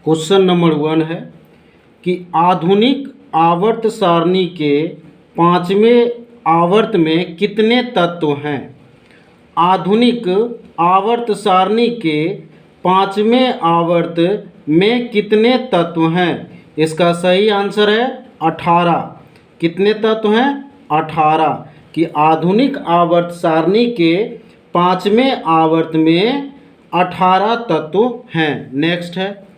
Question number 1 है कि आधुनिक आवर्त सारणी के 5वें आवर्त में कितने तत्व हैं। आधुनिक आवर्त सारणी के 5वें आवर्त में कितने तत्व हैं। इसका सही आंसर है 18। कितने तत्व हैं? 18। कि आधुनिक आवर्त सारणी के 5वें आवर्त में 18 तत्व हैं। नेक्स्ट है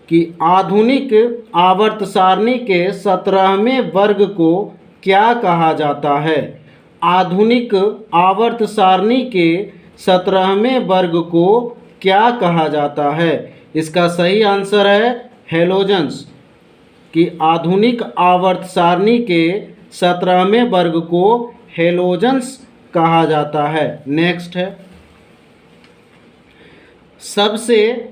कि आधुनिक आवर्त सारणी के 17वें वर्ग को क्या कहा जाता है। आधुनिक आवर्त सारणी के 17वें वर्ग को क्या कहा जाता है। इसका सही आंसर है हेलोजेंस। कि आधुनिक आवर्त सारणी के 17वें वर्ग को हेलोजेंस कहा जाता है। नेक्स्ट है सबसे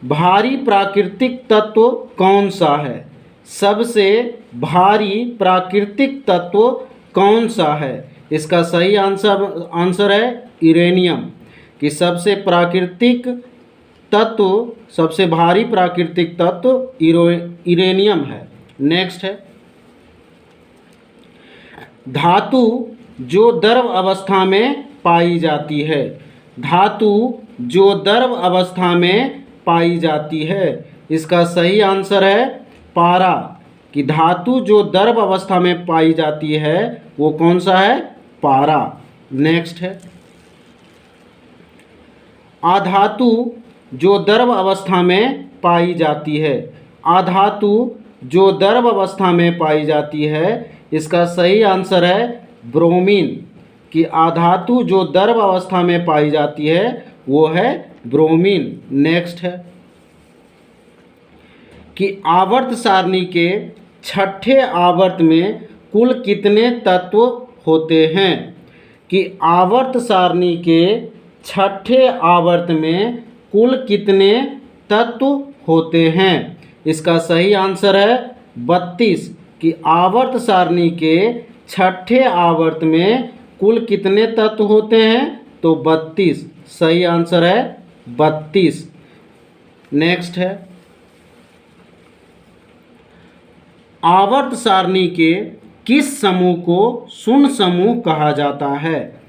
भारी प्राकृतिक तत्व कौन सा है। सबसे भारी प्राकृतिक तत्व कौन सा है। इसका सही आंसर है यूरेनियम। कि सबसे भारी प्राकृतिक तत्व यूरेनियम है। नेक्स्ट है धातु जो द्रव अवस्था में पाई जाती है। धातु जो द्रव अवस्था में पाई जाती है। इसका सही आंसर है पारा। कि धातु जो द्रव अवस्था में पाई जाती है वो कौन सा है? पारा। नेक्स्ट है अधातु जो द्रव अवस्था में पाई जाती है। अधातु जो द्रव अवस्था में पाई जाती है। इसका सही आंसर है ब्रोमीन। कि अधातु जो द्रव अवस्था में पाई जाती है वो है ब्रोमीन। नेक्स्ट है कि आवर्त सारणी के 6ठे आवर्त में कुल कितने तत्व होते हैं। कि आवर्त सारणी के 6ठे आवर्त में कुल कितने तत्व होते हैं। इसका सही आंसर है 32। कि आवर्त सारणी के 6ठे आवर्त में कुल कितने तत्व होते हैं तो 32। सही आंसर है 32। नेक्स्ट है आवर्त सारणी के किस समूह को शून्य समूह कहा जाता है।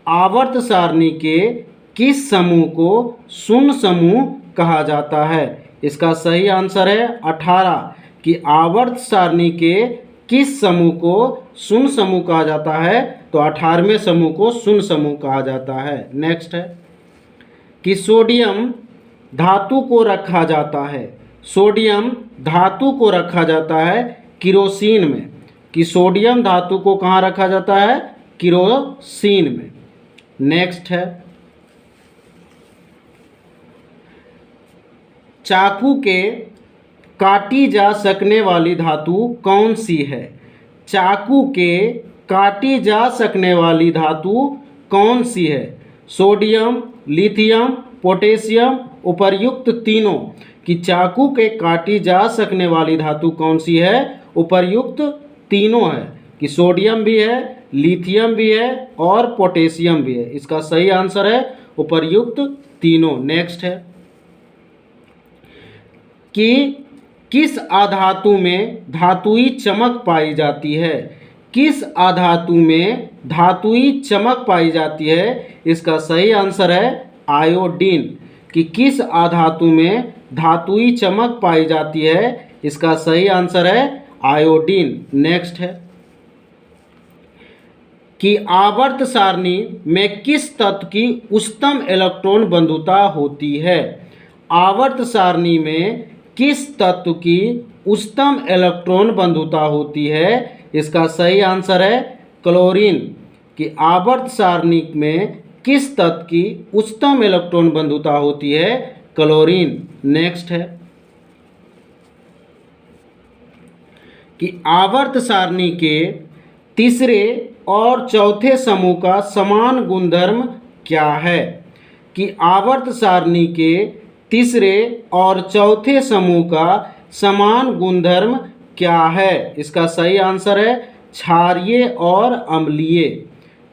आवर्त सारणी के किस समूह को शून्य समूह कहा जाता है। इसका सही आंसर है 18। कि आवर्त सारणी के किस समूह को शून्य समूह कहा जाता है तो 18वें समूह को शून्य समूह कहा जाता है। नेक्स्ट है कि सोडियम धातु को रखा जाता है। सोडियम धातु को रखा जाता है किरोसिन में। कि सोडियम धातु को कहाँ रखा जाता है? किरोसिन में। नेक्स्ट है चाकू के काटी जा सकने वाली धातु कौन सी है। चाकू के काटी जा सकने वाली धातु कौन सी है। सोडियम, लिथियम, पोटेशियम, उपर्युक्त तीनों। कि चाकू के काटी जा सकने वाली धातु कौन सी है? उपर्युक्त तीनों है। कि सोडियम भी है, लिथियम भी है और पोटेशियम भी है। इसका सही आंसर है उपर्युक्त तीनों। नेक्स्ट है कि किस अधातु में धातुई चमक पाई जाती है। किस अधातु में धातुई चमक पाई जाती है। इसका सही आंसर है आयोडीन। कि किस अधातु में धातुई चमक पाई जाती है। इसका सही आंसर है आयोडीन। नेक्स्ट है कि आवर्त सारणी में किस तत्व की उच्चतम इलेक्ट्रॉन बंधुता होती है। आवर्त सारणी में किस तत्व की उच्चतम इलेक्ट्रॉन बंधुता होती है। इसका सही आंसर है क्लोरीन। कि आवर्त सारणी में किस तत्व की उच्चतम इलेक्ट्रॉन बंधुता होती है? क्लोरीन। नेक्स्ट है कि आवर्त सारणी के तीसरे और चौथे समूह का समान गुणधर्म क्या है। कि आवर्त सारणी के तीसरे और चौथे समूह का समान गुणधर्म क्या है। इसका सही आंसर है क्षारीय और अम्लीय।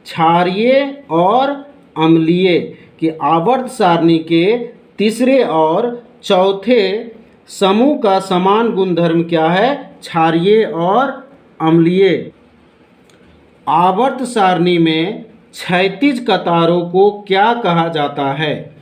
क्षारीय और अम्लीय। कि आवर्त सारणी के तीसरे और चौथे समूह का समान गुणधर्म क्या है? क्षारीय और अम्लीय। आवर्त सारणी में क्षैतिज कतारों को क्या कहा जाता है?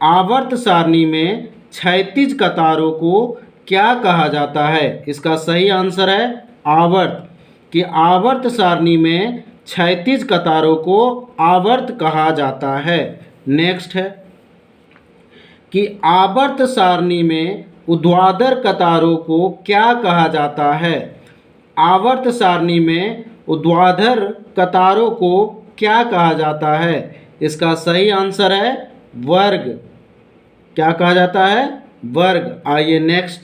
आवर्त सारणी में क्षैतिज कतारों को क्या कहा जाता है? इसका सही आंसर है आवर्त। कि आवर्त सारणी में क्षैतिज कतारों को आवर्त कहा जाता है। नेक्स्ट है कि आवर्त सारणी में ऊर्ध्वाधर कतारों को क्या कहा जाता है? आवर्त सारणी में ऊर्ध्वाधर कतारों को क्या कहा जाता है? इसका सही आंसर है वर्ग। क्या कहा जाता है? वर्ग। आइए नेक्स्ट।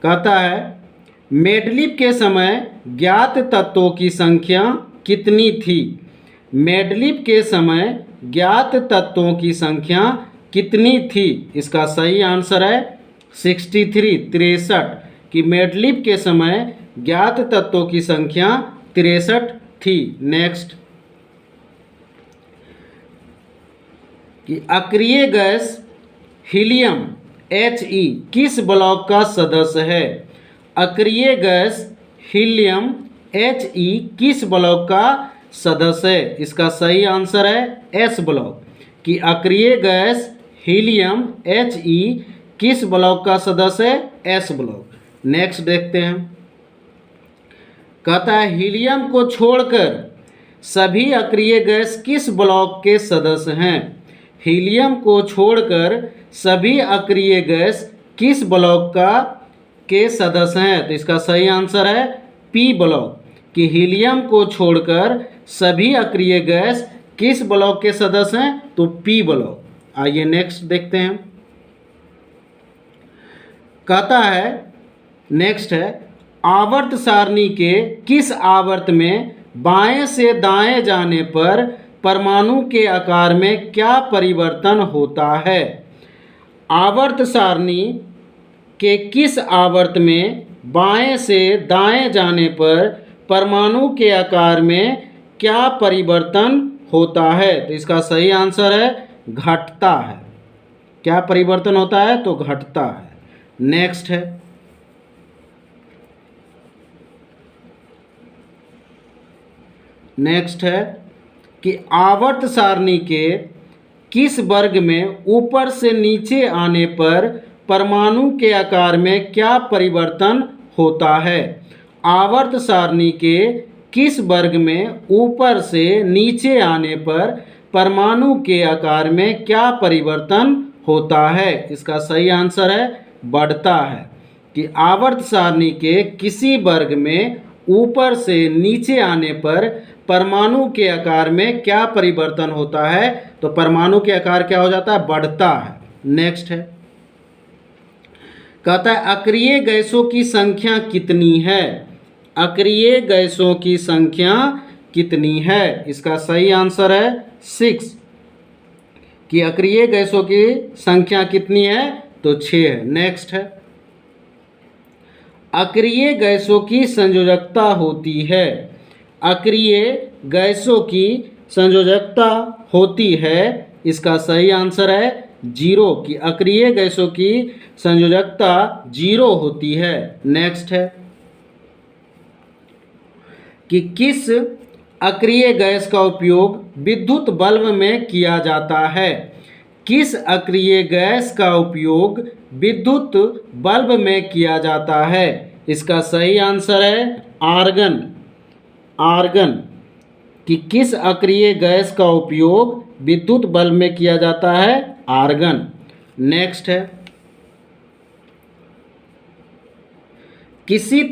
कहता है मेडलिप के समय ज्ञात तत्वों की संख्या कितनी थी? मेडलिप के समय ज्ञात तत्वों की संख्या कितनी थी? इसका सही आंसर है 63 कि मेडलिप के समय ज्ञात तत्वों की संख्या 63 थी। नेक्स्ट कि अक्रिय गैस हीलियम He किस ब्लॉक का सदस्य है? अक्रिय गैस हीलियम He किस ब्लॉक का सदस्य है? इसका सही आंसर है एस ब्लॉक। कि अक्रिय गैस हीलियम He किस ब्लॉक का सदस्य है? S block. नेक्स्ट देखते हैं। कहता है हीलियम को छोड़कर सभी अक्रिय गैस किस ब्लॉक के सदस्य हैं? हीलियम को छोड़कर सभी अक्रिय गैस किस ब्लॉक के सदस्य हैं? तो इसका सही आंसर है पी ब्लॉक। कि हीलियम को छोड़कर सभी अक्रिय गैस किस ब्लॉक के सदस्य हैं? तो पी ब्लॉक। आइए नेक्स्ट देखते हैं। कहता है नेक्स्ट है आवर्त सारणी के किस आवर्त में बाएं से दाएं जाने पर परमाणु के आकार में क्या परिवर्तन होता है? आवर्त सारणी के किस आवर्त में बाएं से दाएं जाने पर परमाणु के आकार में क्या परिवर्तन होता है? तो इसका सही आंसर है घटता है। क्या परिवर्तन होता है? तो घटता है। नेक्स्ट है कि आवर्त सारणी के किस वर्ग में ऊपर से नीचे आने पर परमाणु के आकार में क्या परिवर्तन होता है? आवर्त सारणी के किस वर्ग में ऊपर से नीचे आने पर परमाणु के आकार में क्या परिवर्तन होता है? इसका सही आंसर है बढ़ता है। कि आवर्त सारणी के किसी वर्ग में ऊपर से नीचे आने पर परमाणु के आकार में क्या परिवर्तन होता है? तो परमाणु के आकार क्या हो जाता है? बढ़ता है। नेक्स्ट है कहता है अक्रिय गैसों की संख्या कितनी है? अक्रिय गैसों की संख्या कितनी है? इसका सही आंसर है 6। कि अक्रिय गैसों की संख्या कितनी है? तो 6 है। नेक्स्ट है अक्रिय गैसों की संयोजकता होती है। अक्रिय गैसों की संयोजकता होती है। इसका सही आंसर है 0। कि अक्रिय गैसों की संयोजकता 0 होती है। नेक्स्ट है कि किस अक्रिय गैस का उपयोग विद्युत बल्ब में किया जाता है? किस अक्रिय गैस का उपयोग विद्युत बल्ब में किया जाता है? इसका सही आंसर है आर्गन। आर्गन। कि किस अक्रिय गैस का उपयोग विद्युत बल्ब में किया जाता है? आर्गन। नेक्स्ट है किसी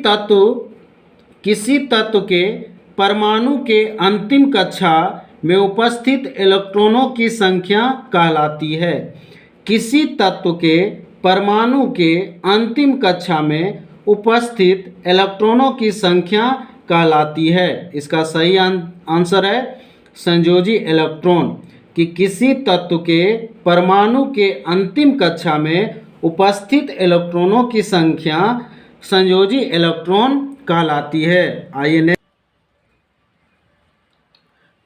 तत्व के परमाणु के अंतिम कक्षा में उपस्थित इलेक्ट्रॉनों की संख्या कहलाती है। किसी तत्व के परमाणु के अंतिम कक्षा में उपस्थित इलेक्ट्रॉनों की संख्या कहलाती है। इसका सही आंसर है संयोजी इलेक्ट्रॉन। कि किसी तत्व के परमाणु के अंतिम कक्षा में उपस्थित इलेक्ट्रॉनों की संख्या संयोजी इलेक्ट्रॉन कहलाती है। आइए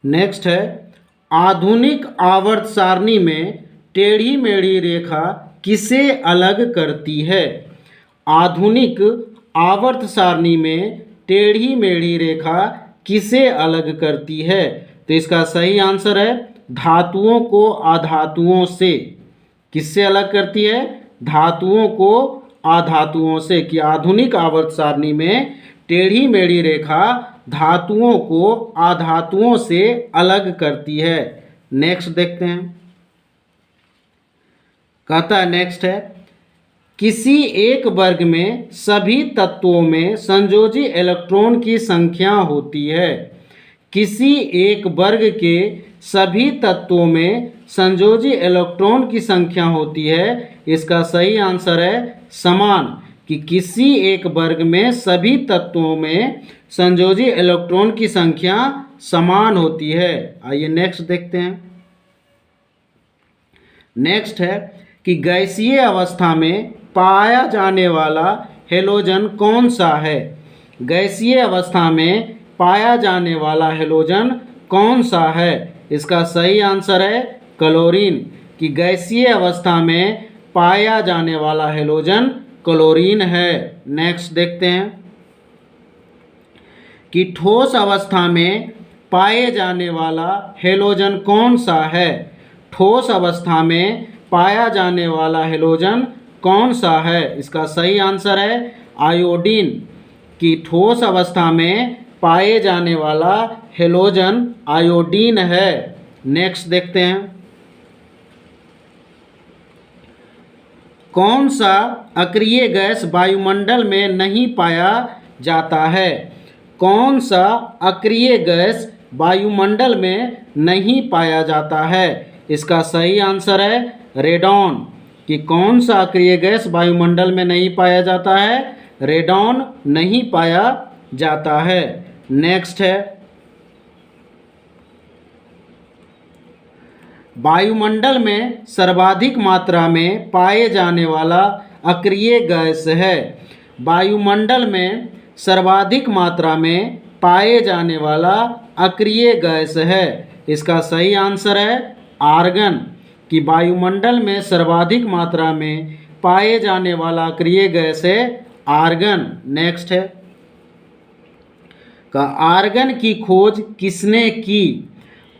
नेक्स्ट है आधुनिक आवर्त सारणी में टेढ़ी मेढ़ी रेखा किसे अलग करती है? आधुनिक आवर्त सारणी में टेढ़ी मेढ़ी रेखा किसे अलग करती है? तो इसका सही आंसर है धातुओं को अधातुओं से। किससे अलग करती है? धातुओं को अधातुओं से। कि आधुनिक आवर्त सारणी में टेढ़ी मेढ़ी रेखा धातुओं को अधातुओं से अलग करती है। नेक्स्ट देखते हैं। कहता है नेक्स्ट है, किसी एक वर्ग में सभी तत्वों में संयोजी इलेक्ट्रॉन की संख्या होती है। किसी एक वर्ग के सभी तत्वों में संयोजी इलेक्ट्रॉन की संख्या होती है। इसका सही आंसर है समान। कि किसी एक वर्ग में सभी तत्वों में संयोजी इलेक्ट्रॉन की संख्या समान होती है। आइए नेक्स्ट देखते हैं। नेक्स्ट है कि गैसीय अवस्था में पाया जाने वाला हेलोजन कौन सा है? गैसीय अवस्था में पाया जाने वाला हेलोजन कौन सा है? इसका सही आंसर है क्लोरीन। कि गैसीय अवस्था में पाया जाने वाला हेलोजन क्लोरीन है। नेक्स्ट देखते हैं कि ठोस अवस्था में पाए जाने वाला हेलोजन कौन सा है? ठोस अवस्था में पाया जाने वाला हेलोजन कौन सा है? इसका सही आंसर है आयोडीन। कि ठोस अवस्था में पाए जाने वाला हेलोजन आयोडीन है। नेक्स्ट देखते हैं। कौन सा अक्रिय गैस वायुमंडल में नहीं पाया जाता है? कौन सा अक्रिय गैस वायुमंडल में नहीं पाया जाता है? इसका सही आंसर है रेडॉन। कि कौन सा अक्रिय गैस वायुमंडल में नहीं पाया जाता है? रेडॉन नहीं पाया जाता है। नेक्स्ट है, वायुमंडल में सर्वाधिक मात्रा में पाए जाने वाला अक्रिय गैस है। वायुमंडल में सर्वाधिक मात्रा में पाए जाने वाला अक्रिय गैस है। इसका सही आंसर है आर्गन। कि वायुमंडल में सर्वाधिक मात्रा में पाए जाने वाला अक्रिय गैस है आर्गन। नेक्स्ट है का आर्गन की खोज किसने की?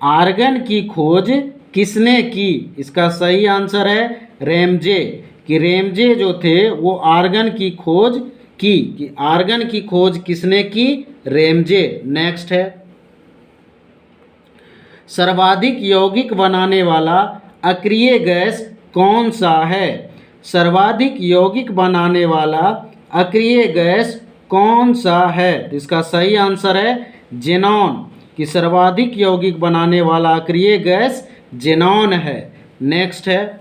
आर्गन की खोज किसने की? इसका सही आंसर है रेमजे। कि रेमजे जो थे वो आर्गन की खोज की। कि आर्गन की खोज किसने की? रेमजे। नेक्स्ट है, सर्वाधिक यौगिक बनाने वाला अक्रिय गैस कौन सा है? सर्वाधिक यौगिक बनाने वाला अक्रिय गैस कौन सा है? इसका सही आंसर है जेनॉन। कि सर्वाधिक यौगिक बनाने वाला अक्रिय गैस जेनॉन है। नेक्स्ट है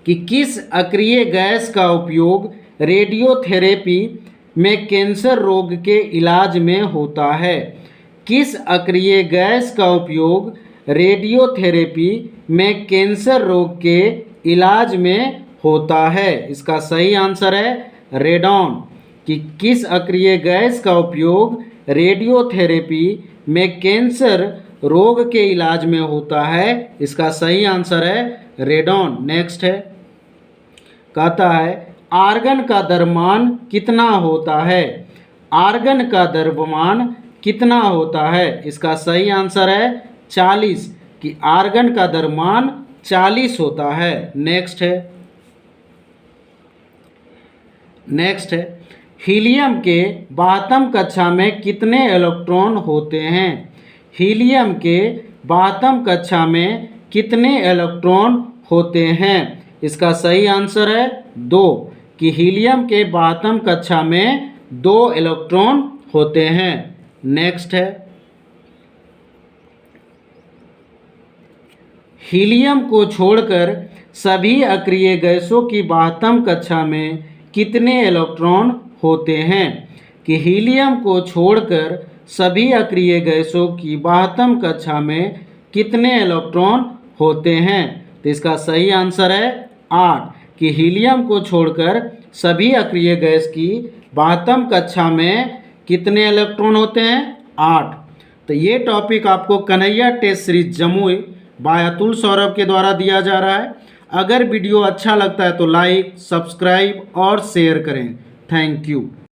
कि किस अक्रिय गैस का उपयोग रेडियोथेरेपी में कैंसर रोग के इलाज में होता है? किस अक्रिय गैस का उपयोग रेडियोथेरेपी में कैंसर रोग के इलाज में होता है? इसका सही आंसर है रेडॉन। कि किस अक्रिय गैस का उपयोग रेडियोथेरेपी में कैंसर रोग के इलाज में होता है? इसका सही आंसर है रेडॉन। नेक्स्ट है, कहता है आर्गन का द्रव्यमान कितना होता है? आर्गन का द्रव्यमान कितना होता है? इसका सही आंसर है 40। कि आर्गन का द्रव्यमान 40 होता है। नेक्स्ट है हीलियम के 72 कक्षा में कितने इलेक्ट्रॉन होते हैं? हीलियम के 72 कक्षा में कितने इलेक्ट्रॉन होते हैं? इसका सही आंसर है 2। कि हीलियम के 72 कक्षा में 2 इलेक्ट्रॉन होते हैं। नेक्स्ट है, हीलियम को छोड़कर सभी अक्रिय गैसों की 72 कक्षा में कितने इलेक्ट्रॉन होते हैं? कि हीलियम को छोड़कर सभी अक्रिय गैसों की 72 कक्षा में कितने इलेक्ट्रॉन होते हैं? तो इसका सही आंसर है 8। कि हीलियम को छोड़कर सभी अक्रिय गैस की 72 कक्षा में कितने इलेक्ट्रॉन होते हैं? 8। तो ये टॉपिक आपको Kanhaiya test series Jamui by Atul Saurabh के द्वारा दिया जा रहा है। अगर वीडियो अच्छा लगता है तो लाइक, सब्सक्राइब और शेयर करें। Thank you.